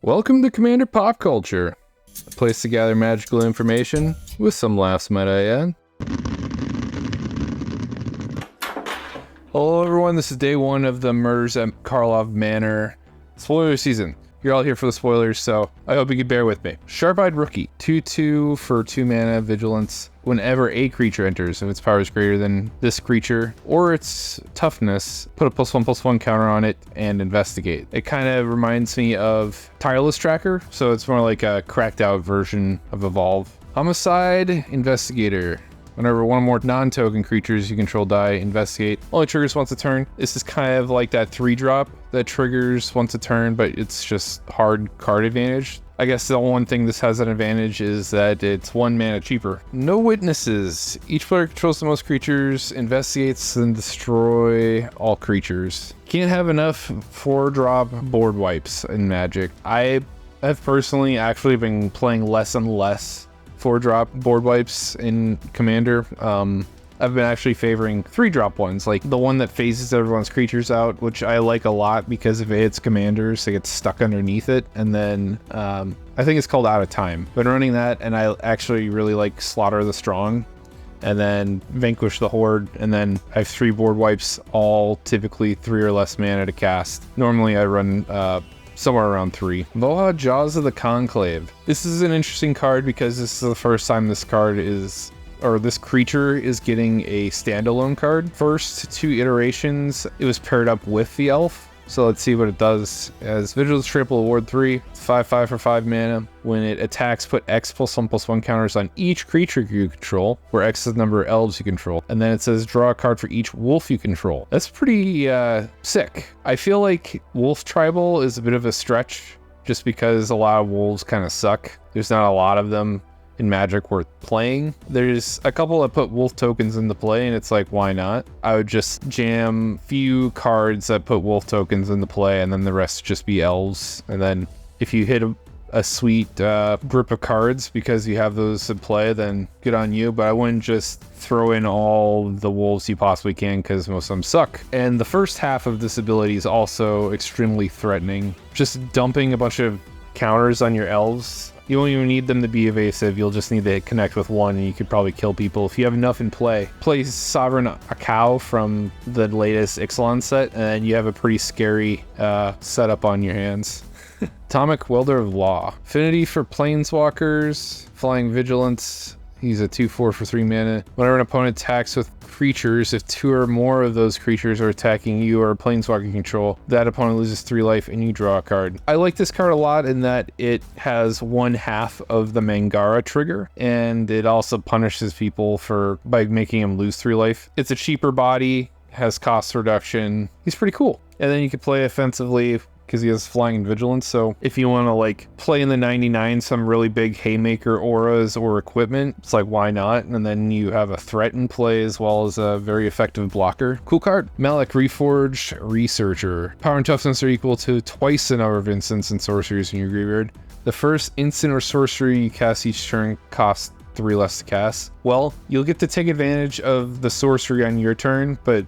Welcome to Commander Pop Culture, a place to gather magical information with some laughs, might I add. Hello everyone, this is day one of the Murders at Karlov Manor spoiler season. You're all here for the spoilers, so I hope you can bear with me. Sharp-Eyed Rookie, 2/2 for 2 mana, vigilance. Whenever a creature enters, if its power is greater than this creature or its toughness, put a +1/+1 counter on it and investigate. It kind of reminds me of Tireless Tracker, so it's more like a cracked out version of Evolve. Homicide Investigator. Whenever one or more non-token creatures you control die, investigate. Only triggers once a turn. This is kind of like that 3-drop that triggers once a turn, but it's just hard card advantage. I guess the one thing this has an advantage is that it's 1 mana cheaper. No Witnesses. Each player controls the most creatures, investigates, and destroy all creatures. Can't have enough 4-drop board wipes in Magic. I have personally actually been playing less and less 4-drop board wipes in Commander. I've been actually favoring 3-drop ones, like the one that phases everyone's creatures out, which I like a lot because if it hits commanders, they get stuck underneath it. And then I think it's called Out of Time. Been running that, and I actually really like Slaughter the Strong, and then Vanquish the Horde, and then I have 3 board wipes, all typically 3 or less mana to cast. Normally I run somewhere around 3. Voha, Jaws of the Conclave. This is an interesting card because this is the first time this card is, or this creature is getting a standalone card. First 2 iterations, it was paired up with the elf. So let's see what it does. As Vigilance Trample Award 3, 5/5 for 5 mana. When it attacks, put X +1/+1 counters on each creature you control, where X is the number of elves you control. And then it says draw a card for each wolf you control. That's pretty sick. I feel like Wolf Tribal is a bit of a stretch, just because a lot of wolves kind of suck. There's not a lot of them in Magic worth playing. There's a couple that put wolf tokens into play, and it's like, why not? I would just jam few cards that put wolf tokens into play, and then the rest just be elves. And then if you hit a sweet group of cards because you have those in play, then good on you. But I wouldn't just throw in all the wolves you possibly can, because most of them suck. And the first half of this ability is also extremely threatening. Just dumping a bunch of counters on your elves. You won't even need them to be evasive, you'll just need to connect with 1 and you could probably kill people if you have enough in play. Play Sovereign Akau from the latest Ixalan set, and you have a pretty scary setup on your hands. Atomic Welder of Law. Affinity for Planeswalkers, Flying Vigilance. He's a 2/4 for 3 mana. Whenever an opponent attacks with creatures, if 2 or more of those creatures are attacking you or a planeswalker control, that opponent loses 3 life and you draw a card. I like this card a lot in that it has 1/2 of the Mangara trigger, and it also punishes people by making them lose 3 life. It's a cheaper body, has cost reduction. He's pretty cool. And then you can play offensively because he has flying and vigilance. So if you want to like play in the 99 some really big haymaker auras or equipment, it's like, why not? And then you have a threat in play as well as a very effective blocker. Cool card. Malak Reforged Researcher. Power and toughness are equal to twice the number of instants and sorceries in your graveyard. The first instant or sorcery you cast each turn costs 3 less to cast. Well, you'll get to take advantage of the sorcery on your turn, but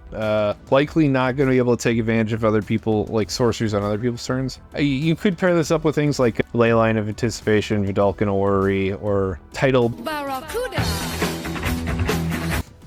likely not going to be able to take advantage of other people, like sorceries on other people's turns. You could pair this up with things like Leyline of Anticipation, Vidalcan Orrery, or Tidal Barracuda.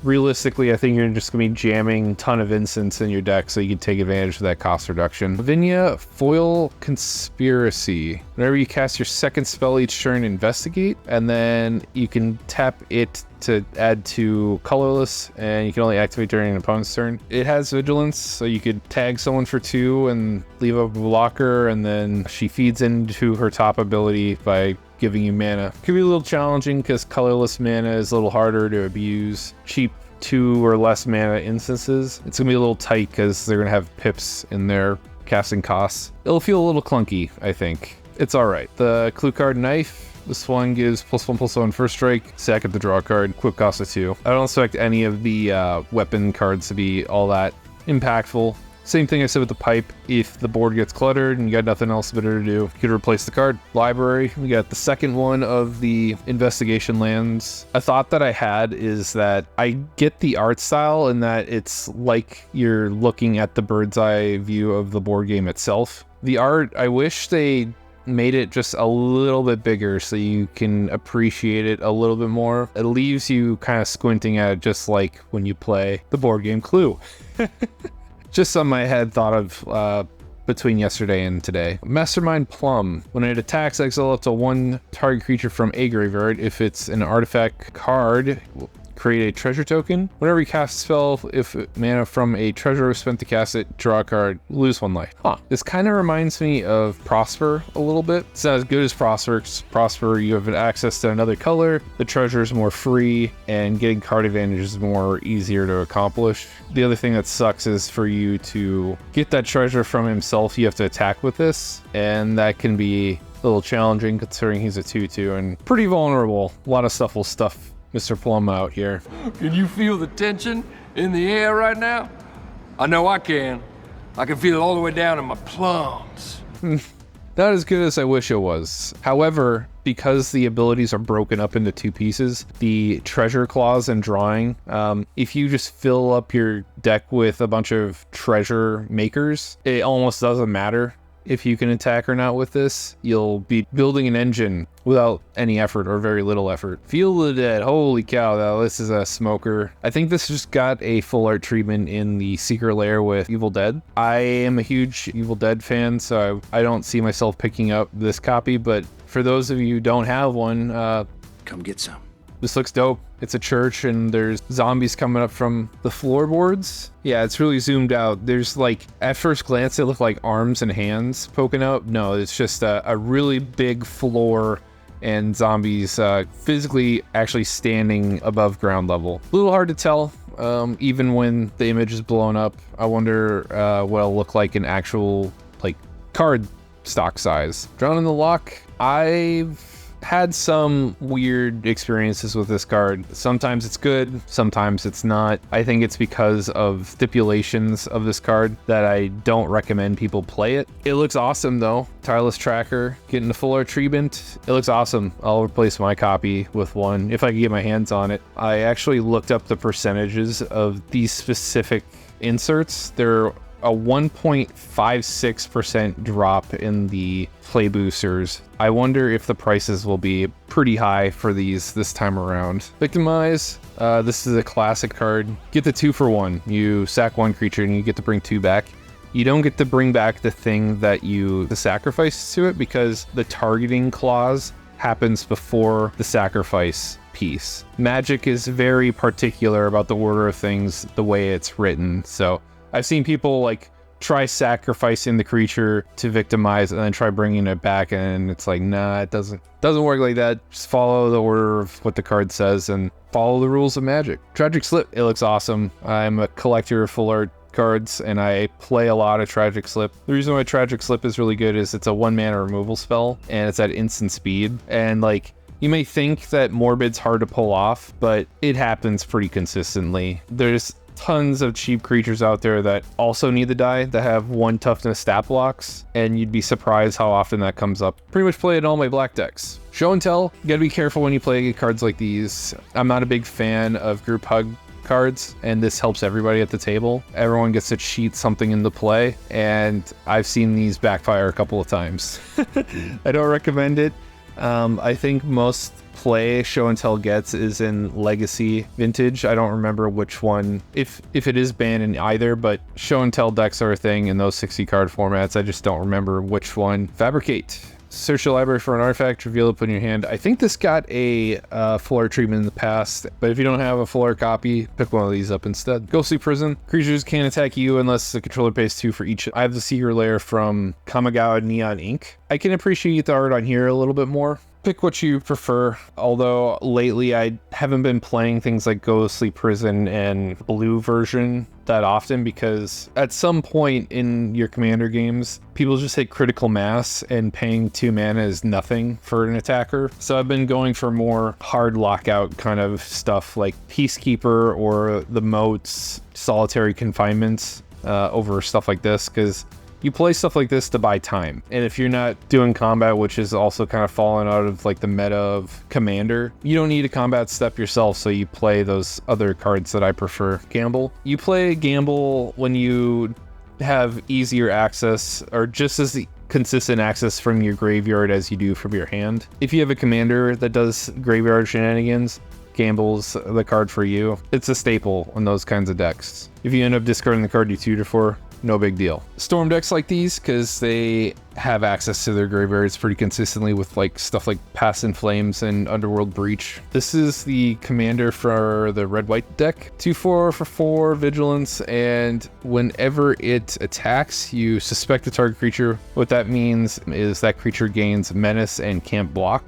Realistically, I think you're just going to be jamming a ton of instants in your deck so you can take advantage of that cost reduction. Lavinia, Foil Conspiracy. Whenever you cast your second spell each turn, investigate, and then you can tap it to add to colorless, and you can only activate during an opponent's turn. It has vigilance, so you could tag someone for 2 and leave a blocker, and then she feeds into her top ability by giving you mana. Could be a little challenging because colorless mana is a little harder to abuse. Cheap 2 or less mana instances, it's gonna be a little tight because they're gonna have pips in their casting costs. It'll feel a little clunky, I think. It's alright. The clue card Knife. This one gives +1/+1 first strike, second to draw a card, quick cost of 2. I don't expect any of the weapon cards to be all that impactful. Same thing I said with the pipe. If the board gets cluttered and you got nothing else better to do, you could replace the card. Library, we got the second one of the investigation lands. A thought that I had is that I get the art style in that it's like you're looking at the bird's eye view of the board game itself. The art, I wish they made it just a little bit bigger so you can appreciate it a little bit more. It leaves you kind of squinting at it, just like when you play the board game Clue. Just something I had thought of between yesterday and today. Mastermind Plum. When it attacks, exile up to one target creature from a graveyard. If it's an artifact card, create a treasure token. Whenever you cast a spell, if mana from a treasure was spent to cast it, draw a card, lose 1 life. This kind of reminds me of Prosper a little bit. It's not as good as Prosper. Prosper, you have access to another color, the treasure is more free, and getting card advantage is more easier to accomplish. The other thing that sucks is for you to get that treasure from himself, you have to attack with this, and that can be a little challenging considering he's a 2/2 and pretty vulnerable. A lot of stuff will stuff Mr. Plum out here. Can you feel the tension in the air right now? I know I can. I can feel it all the way down in my plums. Not as good as I wish it was. However, because the abilities are broken up into 2 pieces, the treasure clause and drawing, if you just fill up your deck with a bunch of treasure makers, it almost doesn't matter if you can attack or not with this. You'll be building an engine without any effort or very little effort. Feel the Dead. Holy cow, though, this is a smoker. I think this just got a full art treatment in the Secret Lair with Evil Dead. I am a huge Evil Dead fan, so I don't see myself picking up this copy, but for those of you who don't have one, come get some. this looks dope. It's a church and there's zombies coming up from the floorboards. Yeah, it's really zoomed out. There's like, at first glance, they look like arms and hands poking out. No, it's just a really big floor and zombies physically actually standing above ground level. A little hard to tell, even when the image is blown up. I wonder what it'll look like in actual like card stock size. Drawn in the Lock. I've had some weird experiences with this card. Sometimes it's good, sometimes it's not. I think it's because of stipulations of this card that I don't recommend people play it. It looks awesome though. Tireless Tracker, getting the full art treatment. It looks awesome. I'll replace my copy with one if I can get my hands on it. I actually looked up the percentages of these specific inserts. They're a 1.56% drop in the play boosters. I wonder if the prices will be pretty high for these this time around. Victimize. This is a classic card. Get the 2-for-1. You sack 1 creature and you get to bring 2 back. You don't get to bring back the thing that you sacrifice to it because the targeting clause happens before the sacrifice piece. Magic is very particular about the order of things, the way it's written. So I've seen people like try sacrificing the creature to victimize and then try bringing it back, and it's like, nah, it doesn't work like that. Just follow the order of what the card says and follow the rules of Magic. Tragic Slip. It looks awesome. I'm a collector of full art cards and I play a lot of Tragic Slip. The reason why Tragic Slip is really good is it's a 1-mana removal spell and it's at instant speed, and like, you may think that Morbid's hard to pull off, but it happens pretty consistently. There's tons of cheap creatures out there that also need to die that have 1 toughness stat blocks, and you'd be surprised how often that comes up. Pretty much play it in all my black decks. Show and Tell. You gotta be careful when you play cards like these. I'm not a big fan of group hug cards, and this helps everybody at the table. Everyone gets to cheat something into play, and I've seen these backfire a couple of times. I don't recommend it. I think most play Show and Tell gets is in Legacy Vintage. I don't remember which one, if it is banned in either, but Show and Tell decks are a thing in those 60 card formats. I just don't remember which one. Fabricate. Search your library for an artifact, reveal it, put in your hand. I think this got a full art treatment in the past, but if you don't have a full art copy, pick one of these up instead. Ghostly Prison. Creatures can't attack you unless the controller pays 2 for each. I have the Secret Lair from Kamigawa Neon Ink. I can appreciate the art on here a little bit more. Pick what you prefer, although lately I haven't been playing things like Ghostly Prison and Blue version that often, because at some point in your Commander games, people just hit critical mass and paying 2 mana is nothing for an attacker. So I've been going for more hard lockout kind of stuff like Peacekeeper or the Moats, Solitary Confinements over stuff like this, because you play stuff like this to buy time. And if you're not doing combat, which is also kind of fallen out of like the meta of Commander, you don't need a combat step yourself, so you play those other cards that I prefer. Gamble. You play Gamble when you have easier access, or just as consistent access from your graveyard as you do from your hand. If you have a commander that does graveyard shenanigans, gambles the card for you. It's a staple in those kinds of decks. If you end up discarding the card you tutor for, no big deal. Storm decks like these, because they have access to their graveyards pretty consistently with like stuff like Past in Flames and Underworld Breach. This is the commander for the red-white deck. 2/4 for 4 vigilance, and whenever it attacks, you suspect a target creature. What that means is that creature gains menace and can't block,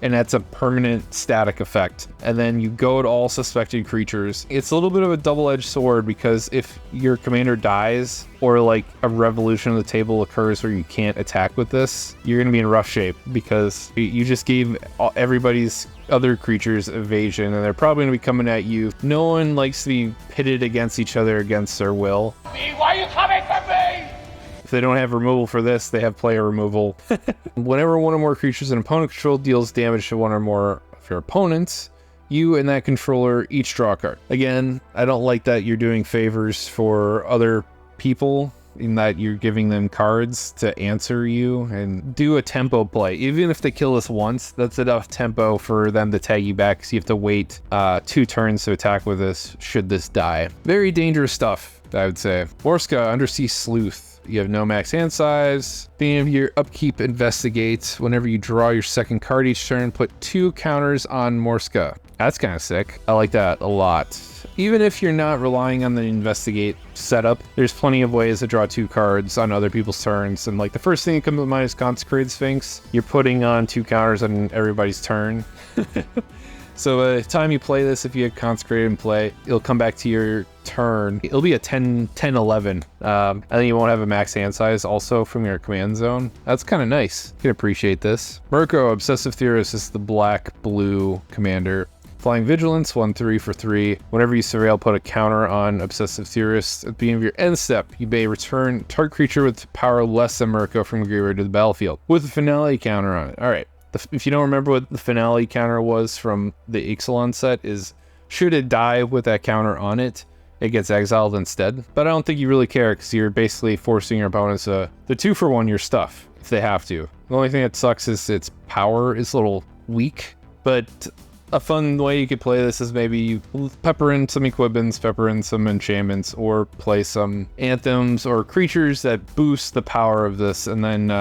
and that's a permanent static effect. And then you goad all suspected creatures. It's a little bit of a double-edged sword, because if your commander dies or like a revolution of the table occurs where you can't attack with this, you're gonna be in rough shape, because you just gave everybody's other creatures evasion, and they're probably gonna be coming at you. No one likes to be pitted against each other against their will. Why are you coming for me? If they don't have removal for this, they have player removal. Whenever one or more creatures in opponent control deals damage to one or more of your opponents, you and that controller each draw a card. Again, I don't like that you're doing favors for other people, in that you're giving them cards to answer you, and do a tempo play. Even if they kill us once, that's enough tempo for them to tag you back, so you have to wait 2 turns to attack with this should this die. Very dangerous stuff, I would say. Morska, Undersea Sleuth. You have no max hand size. Beginning of your upkeep, investigate. Whenever you draw your second card each turn, put 2 counters on Morska. That's kind of sick. I like that a lot. Even if you're not relying on the investigate setup, there's plenty of ways to draw 2 cards on other people's turns. And like the first thing that comes to mind is Consecrated Sphinx. You're putting on 2 counters on everybody's turn. So by the time you play this, if you have Consecrated in play, it'll come back to your turn. It'll be a 10-11. And then you won't have a max hand size also from your command zone. That's kind of nice. You can appreciate this. Mirko, Obsessive Theorist, is the black-blue commander. Flying Vigilance, 1/3 for 3. Whenever you surveil, put a counter on Obsessive Theorist. At the beginning of your end step, you may return target creature with power less than Mirko from the graveyard to the battlefield, with a finale counter on it. Alright. If you don't remember what the finale counter was from the Ixalan set, is should it die with that counter on it, it gets exiled instead. But I don't think you really care, because you're basically forcing your opponents to 2-for-1 your stuff if they have to. The only thing that sucks is its power is a little weak, but a fun way you could play this is maybe you pepper in some equipments, pepper in some enchantments, or play some anthems or creatures that boost the power of this, and then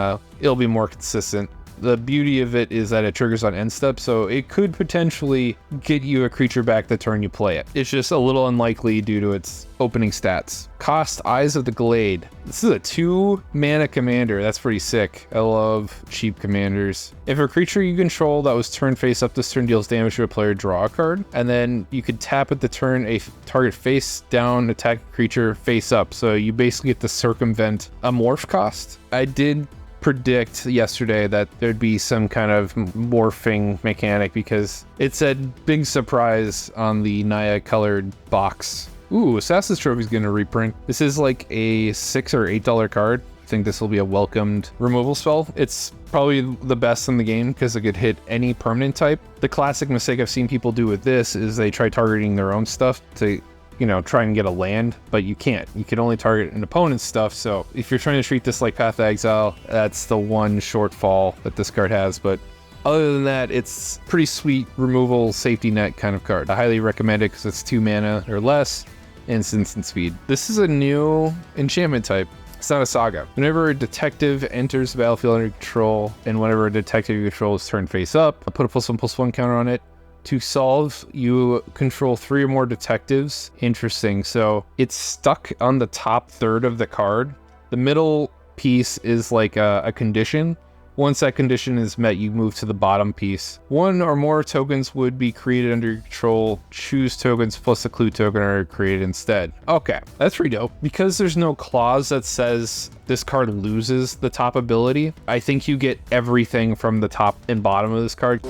it'll be more consistent. The beauty of it is that it triggers on end step, so it could potentially get you a creature back the turn you play it. It's just a little unlikely due to its opening stats. Cost, Eyes of the Glade. This is a 2 mana commander. That's pretty sick. I love cheap commanders. If a creature you control that was turn face up this turn deals damage to a player, draw a card. And then you could tap at the turn a target face down attack creature face up. So you basically get to circumvent a morph cost. I did predict yesterday that there'd be some kind of morphing mechanic, because it said big surprise on the Naya colored box. Ooh, Assassin's Trophy's gonna reprint. This is like a $6 or $8 card. I think this will be a welcomed removal spell. It's probably the best in the game because it could hit any permanent type. The classic mistake I've seen people do with this is they try targeting their own stuff to, you know, try and get a land, but you can't. You can only target an opponent's stuff, so if you're trying to treat this like Path to Exile, that's the one shortfall that this card has, but other than that, it's pretty sweet removal safety net kind of card. I highly recommend it because it's 2 mana or less, and it's instant speed. This is a new enchantment type. It's not a saga. Whenever a detective enters the battlefield under control, and whenever a detective you control is turned face up, I'll put a +1/+1 counter on it. To solve, you control 3 or more detectives. Interesting. So it's stuck on the top third of the card. The middle piece is like a condition. Once that condition is met, you move to the bottom piece. 1 or more tokens would be created under your control. Choose tokens plus a clue token are created instead. Okay, that's pretty dope. Because there's no clause that says this card loses the top ability, I think you get everything from the top and bottom of this card.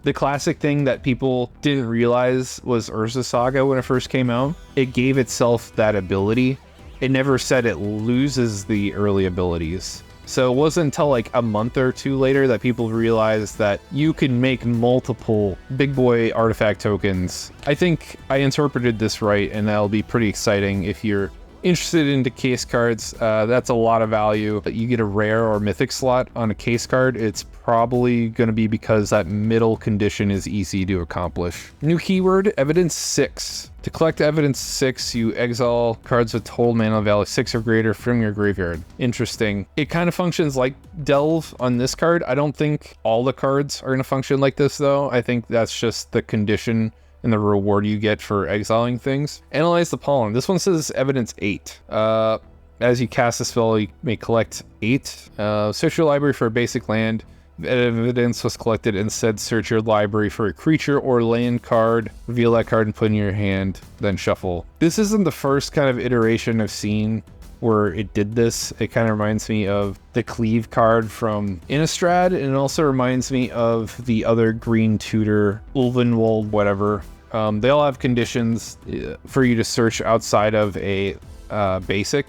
The classic thing that people didn't realize was Urza Saga when it first came out. It gave itself that ability. It never said it loses the early abilities. So it wasn't until like a month or 2 later that people realized that you can make multiple big boy artifact tokens. I think I interpreted this right, and that'll be pretty exciting if you're interested into case cards, that's a lot of value. You get a rare or mythic slot on a case card. It's probably going to be because that middle condition is easy to accomplish. New keyword, Evidence 6. To collect Evidence 6, you exile cards with total mana value 6 or greater from your graveyard. Interesting. It kind of functions like Delve on this card. I don't think all the cards are going to function like this, though. I think that's just the condition and the reward you get for exiling things. Analyze the Pollen. This one says Evidence 8. As you cast a spell, you may collect 8. Search your library for a basic land. If evidence was collected, instead search your library for a creature or land card, reveal that card and put it in your hand, then shuffle. This isn't the first kind of iteration I've seen where it did this. It kind of reminds me of the Cleave card from Innistrad, and it also reminds me of the other green tutor, Ulvenwald, whatever. They all have conditions for you to search outside of a basic.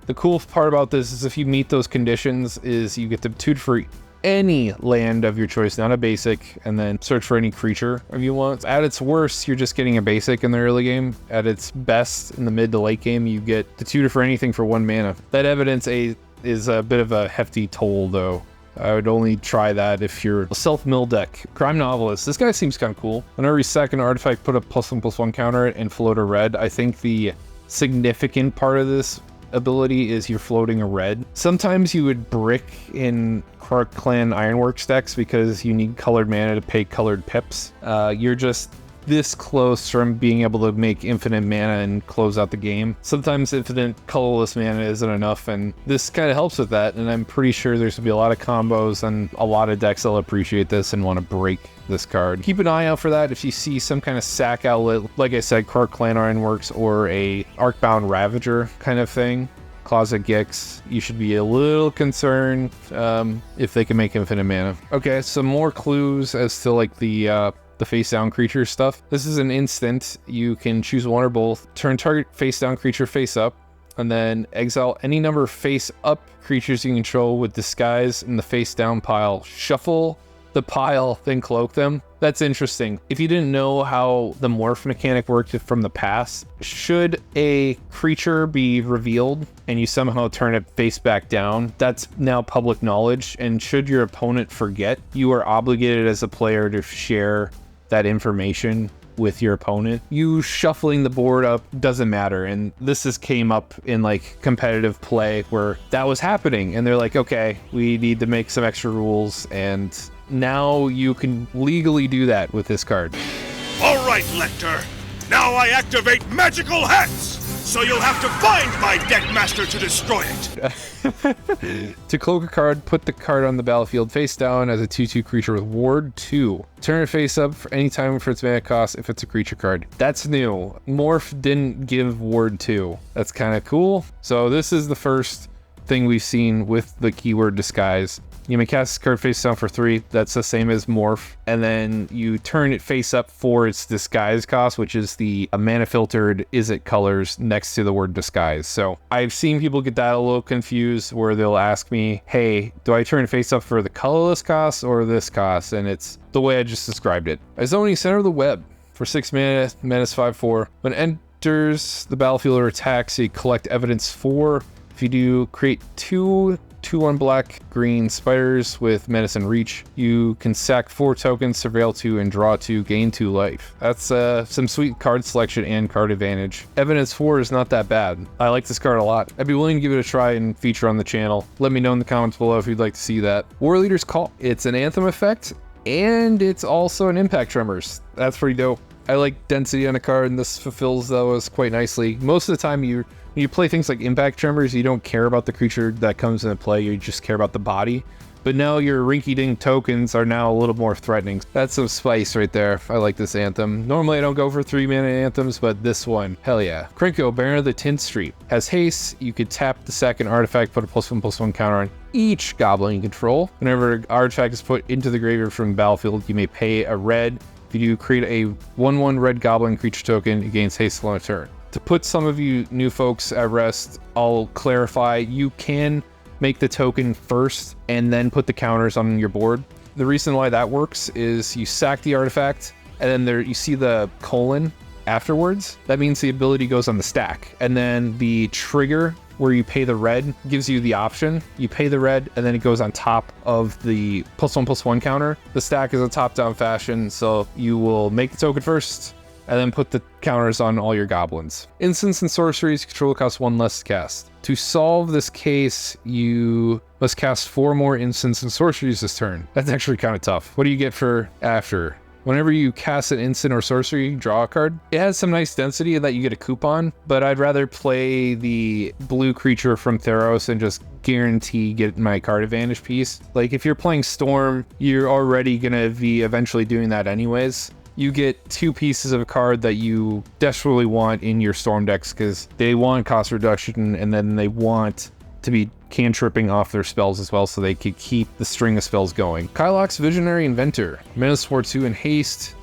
The cool part about this is if you meet those conditions is you get to tutor for any land of your choice, not a basic, and then search for any creature if you want. At its worst, you're just getting a basic in the early game. At its best, in the mid to late game, you get to tutor for anything for 1 mana. That Evidence 8 is a bit of a hefty toll, though. I would only try that if you're a self-mill deck. Crime Novelist. This guy seems kind of cool. Whenever you sack an artifact, put a +1/+1 counter and float a red. I think the significant part of this ability is you're floating a red. Sometimes you would brick in Kark Clan Ironworks decks because you need colored mana to pay colored pips. You're just this close from being able to make infinite mana and close out the game. Sometimes infinite colorless mana isn't enough, and this kind of helps with that, and I'm pretty sure there's going to be a lot of combos and a lot of decks that'll appreciate this and want to break this card. Keep an eye out for that if you see some kind of sack outlet, like I said, Kark Clan Ironworks or a Arcbound Ravager kind of thing. Closet Gix, you should be a little concerned if they can make infinite mana. Okay, some more clues as to like the face down creature stuff. This is an instant. You can choose one or both. Turn target face down creature face up, and then exile any number of face up creatures you control with disguise in the face down pile. Shuffle the pile, then cloak them. That's interesting. If you didn't know how the morph mechanic worked from the past, should a creature be revealed and you somehow turn it face back down, that's now public knowledge, and should your opponent forget, you are obligated as a player to share that information with your opponent. You shuffling the board up doesn't matter, and this just came up in like competitive play where that was happening, and they're like, okay, we need to make some extra rules, and now you can legally do that with this card. All right, Lecter. Now I activate magical hats, so you'll have to find my deckmaster to destroy it. To cloak a card, put the card on the battlefield face down as a 2/2 creature with Ward 2. Turn it face up for any time for its mana cost if it's a creature card. That's new. Morph didn't give Ward 2. That's kind of cool. So this is the first thing we've seen with the keyword disguise. You may cast this card face down for 3. That's the same as Morph. And then you turn it face up for its disguise cost, which is the mana filtered is it colors next to the word disguise. So I've seen people get that a little confused where they'll ask me, hey, do I turn it face up for the colorless cost or this cost? And it's the way I just described it. Zoning Center of the Web for 6 mana, menace 5/4. When it enters the battlefield or attacks, you collect evidence 4. If you do, create 2/1 black green spiders with menace and reach. You can sack 4 tokens, surveil 2, and draw 2, gain 2 life. That's some sweet card selection and card advantage. Evidence 4 is not that bad. I like this card a lot. I'd be willing to give it a try and feature on the channel. Let me know in the comments below if you'd like to see that. War Leader's Call. It's an Anthem effect, and it's also an Impact Tremors. That's pretty dope. I like density on a card, and this fulfills those quite nicely. Most of the time, when you play things like Impact Tremors, you don't care about the creature that comes into play, you just care about the body. But now your rinky-dink tokens are now a little more threatening. That's some spice right there. I like this Anthem. Normally I don't go for 3-mana Anthems, but this one, hell yeah. Krenko, Baron of the Tint Street. Has haste, you could tap the second artifact, put a +1/+1 counter on each goblin you control. Whenever an artifact is put into the graveyard from the battlefield, you may pay a red. If you do, create a 1/1 red goblin creature token, it gains haste on a turn. To put some of you new folks at rest, I'll clarify, you can make the token first and then put the counters on your board. The reason why that works is you sack the artifact, and then there you see the colon afterwards, that means the ability goes on the stack. And then the trigger where you pay the red gives you the option. You pay the red and then it goes on top of the +1/+1 counter. The stack is a top-down fashion, so you will make the token first and then put the counters on all your goblins. Instants and sorceries control cost 1 less to cast. To solve this case, you must cast 4 more instants and sorceries this turn. That's actually kind of tough. What do you get for after? Whenever you cast an instant or sorcery, draw a card. It has some nice density in that you get a coupon, but I'd rather play the blue creature from Theros and just guarantee get my card advantage piece. Like if you're playing Storm, you're already gonna be eventually doing that anyways. You get 2 pieces of a card that you desperately want in your Storm decks because they want cost reduction and then they want to be cantripping off their spells as well so they could keep the string of spells going. Kylock's Visionary Inventor. Mana support 2 and haste.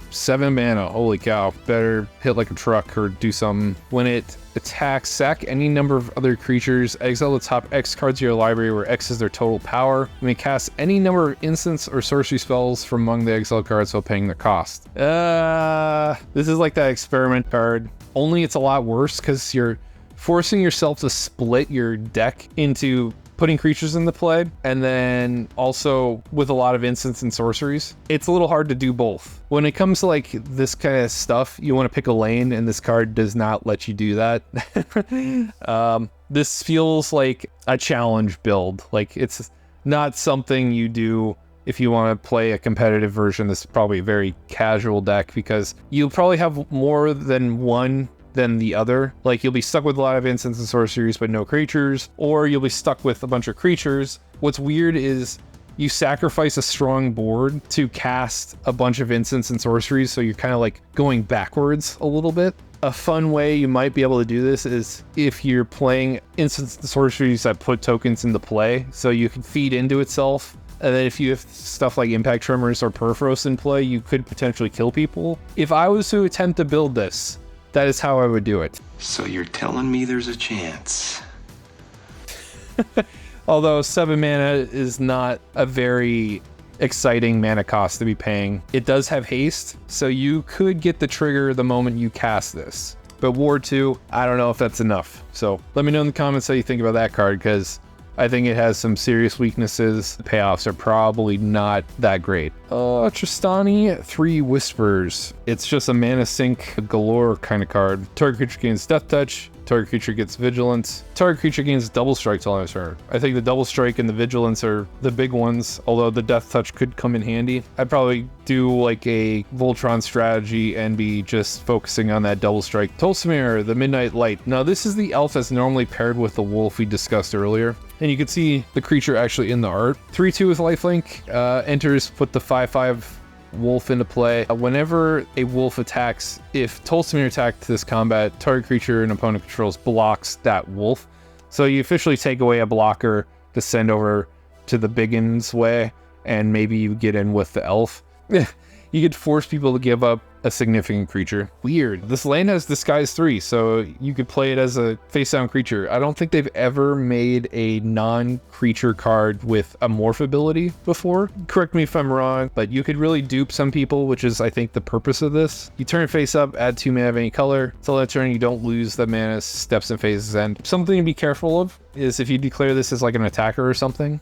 7 mana. Holy cow. Better hit like a truck or do something. When it attacks, sack any number of other creatures. Exile the top X cards of your library where X is their total power. You may cast any number of instants or sorcery spells from among the exiled cards while paying their cost. This is like that experiment card. Only it's a lot worse because you're forcing yourself to split your deck into putting creatures into play and then also with a lot of instants and sorceries. It's a little hard to do both. When it comes to like this kind of stuff, you want to pick a lane and this card does not let you do that. This feels like a challenge build. Like it's not something you do if you want to play a competitive version. This is probably a very casual deck because you'll probably have more than one than the other. Like you'll be stuck with a lot of instants and sorceries but no creatures, or you'll be stuck with a bunch of creatures. What's weird is you sacrifice a strong board to cast a bunch of instants and sorceries, so you're kind of like going backwards a little bit. A fun way you might be able to do this is if you're playing instants and sorceries that put tokens into play, so you can feed into itself. And then if you have stuff like Impact Tremors or Perforos in play, you could potentially kill people. If I was to attempt to build this, that is how I would do it. So you're telling me there's a chance? Although 7 mana is not a very exciting mana cost to be paying. It does have haste, so you could get the trigger the moment you cast this. But Ward 2, I don't know if that's enough. So let me know in the comments how you think about that card, because I think it has some serious weaknesses. The payoffs are probably not that great. Tristani, 3 Whispers. It's just a mana sink galore kind of card. Target creature gains Death Touch. Target creature gets Vigilance. Target creature gains Double Strike till end of turn. I think the Double Strike and the Vigilance are the big ones, although the Death Touch could come in handy. I'd probably do like a Voltron strategy and be just focusing on that Double Strike. Tolsimir, the Midnight Light. Now this is the elf that's normally paired with the wolf we discussed earlier. And you can see the creature actually in the art. 3/2 with lifelink, enters, put the 5/5 wolf into play. Whenever a wolf attacks, if Tolsimir attacked this combat, target creature an opponent controls blocks that wolf. So you officially take away a blocker to send over to the Biggin's way, and maybe you get in with the elf. You could force people to give up a significant creature. Weird. This land has Disguise 3, so you could play it as a face-down creature. I don't think they've ever made a non-creature card with a morph ability before. Correct me if I'm wrong, but you could really dupe some people, which is, I think, the purpose of this. You turn face up, add 2 mana of any color. Till that turn, you don't lose the mana steps and phases end. Something to be careful of is if you declare this as like an attacker or something,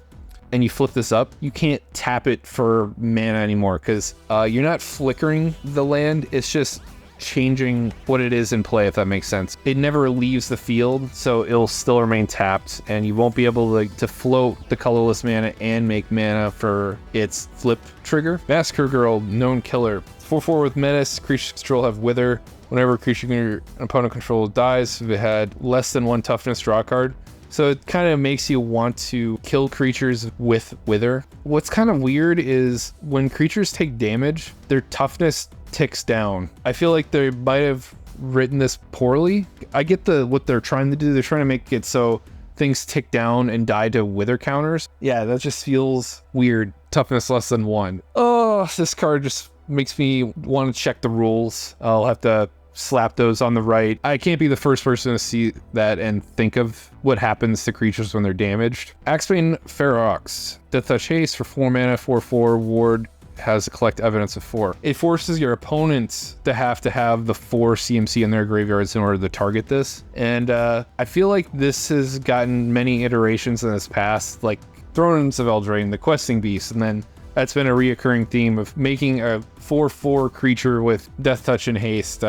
and you flip this up, you can't tap it for mana anymore because you're not flickering the land, it's just changing what it is in play, if that makes sense. It never leaves the field, so it'll still remain tapped, and you won't be able to float the colorless mana and make mana for its flip trigger. Massacre Girl, known killer. 4/4 with menace, creatures control have wither. Whenever a creature your opponent controls dies, if it had less than 1 toughness, draw a card. So it kind of makes you want to kill creatures with Wither. What's kind of weird is when creatures take damage, their toughness ticks down. I feel like they might have written this poorly. I get what they're trying to do. They're trying to make it so things tick down and die to Wither counters. Yeah, that just feels weird. Toughness less than 1. Oh, this card just makes me want to check the rules. I'll have to slap those on the right. I can't be the first person to see that and think of what happens to creatures when they're damaged. Axebane Ferox. Death Touch Haste for 4 mana, 4/4 ward. has a collect evidence of 4. It forces your opponents to have the 4 CMC in their graveyards in order to target this. And I feel like this has gotten many iterations in this past, like Thrones of Eldraine, the Questing Beast, and then that's been a reoccurring theme of making a 4/4 creature with Death Touch and Haste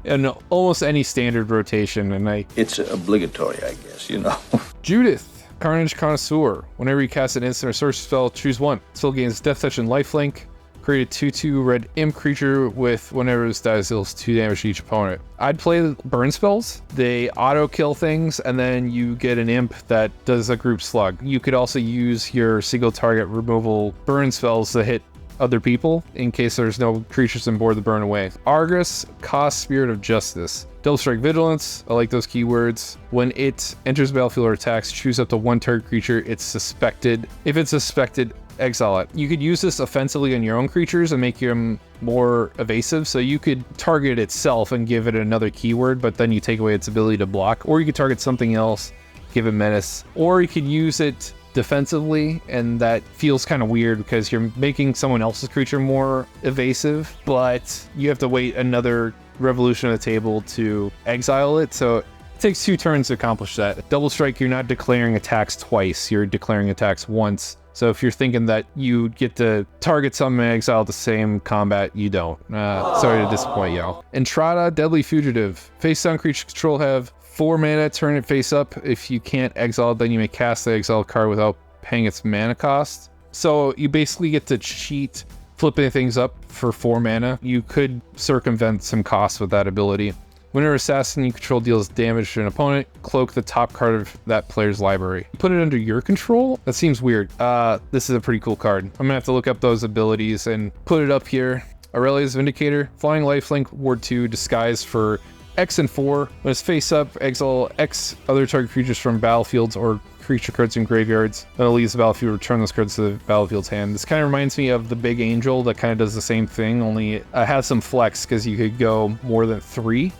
in almost any standard rotation. And it's obligatory, I guess, you know. Judith, Carnage Connoisseur. Whenever you cast an instant or sorcery spell, choose one. Still gains Death Touch and Lifelink. Create a 2/2 red imp creature with whenever this dies, deals 2 damage to each opponent. I'd play burn spells. They auto kill things, and then you get an imp that does a group slug. You could also use your single target removal burn spells to hit other people in case there's no creatures on board to burn away. Argus, cost Spirit of Justice. Double Strike Vigilance, I like those keywords. When it enters the battlefield or attacks, choose up to 1 target creature it's suspected. If it's suspected, exile it. You could use this offensively on your own creatures and make them more evasive, so you could target itself and give it another keyword, but then you take away its ability to block, or you could target something else, give it menace, or you could use it defensively, and that feels kind of weird because you're making someone else's creature more evasive, but you have to wait another revolution of the table to exile it, so it takes 2 turns to accomplish that. Double Strike, you're not declaring attacks twice, you're declaring attacks once. So if you're thinking that you get to target something and exile the same combat, you don't. Sorry to disappoint y'all. Entrada, Deadly Fugitive. Face down creature control have 4 mana, turn it face up. If you can't exile, then you may cast the exiled card without paying its mana cost. So you basically get to cheat flipping things up for 4 mana. You could circumvent some costs with that ability. Whenever assassin you control deals damage to an opponent, cloak the top card of that player's library. Put it under your control? That seems weird. This is a pretty cool card. I'm gonna have to look up those abilities and put it up here. Aurelia's Vindicator, Flying Lifelink, Ward 2, disguise for X and 4. When it's face up, exile X other target creatures from battlefields or creature cards in graveyards. Then it leaves the battlefield, return those cards to the battlefield's hand. This kind of reminds me of the Big Angel that kind of does the same thing, only it has some flex because you could go more than 3.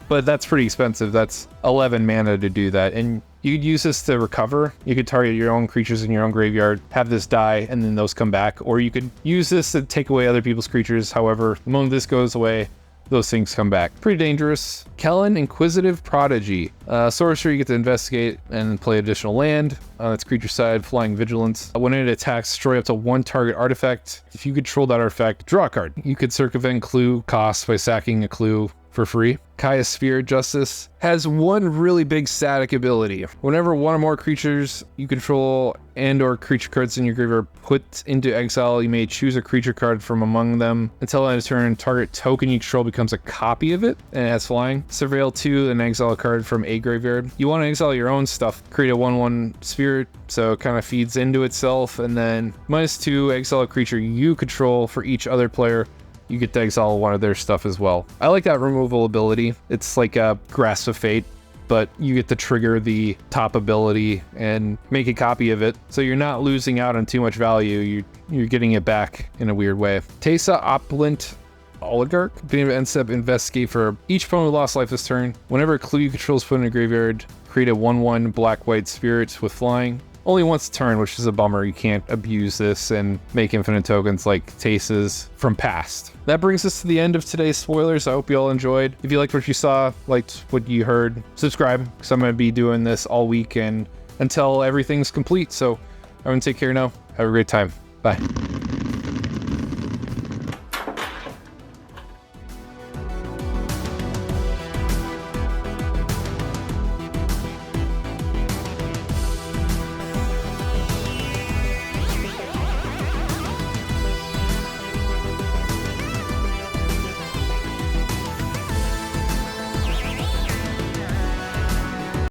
But that's pretty expensive. That's 11 mana to do that. And you could use this to recover. You could target your own creatures in your own graveyard, have this die, and then those come back. Or you could use this to take away other people's creatures. However, the moment this goes away, those things come back. Pretty dangerous. Kellen, Inquisitive Prodigy. Sorcerer, you get to investigate and play additional land. On its creature side, Flying Vigilance. When it attacks, destroy up to 1 target artifact. If you control that artifact, draw a card. You could circumvent clue costs by sacking a clue for free. Kaya's Sphere Justice has 1 really big static ability. Whenever 1 or more creatures you control and or creature cards in your graveyard put into exile, you may choose a creature card from among them. Until end of turn, target token you control becomes a copy of it, and it has flying. Surveil 2 and exile a card from a graveyard. You want to exile your own stuff. Create a 1/1 spirit, so it kind of feeds into itself, and then -2, exile a creature you control for each other player. You get to exile 1 of their stuff as well. I like that removal ability. It's like a Grasp of Fate, but you get to trigger the top ability and make a copy of it. So you're not losing out on too much value. You're getting it back in a weird way. Teysa Opulent Oligarch. Being able to end step investigate for each opponent who lost life this turn. Whenever a clue you control is put in a graveyard, create a 1/1 black-white spirit with flying. Only once a turn, which is a bummer. You can't abuse this and make infinite tokens like Teysa's from past. That brings us to the end of today's spoilers. I hope you all enjoyed. If you liked what you saw, liked what you heard, subscribe, because I'm going to be doing this all week and until everything's complete. So everyone take care now. Have a great time. Bye.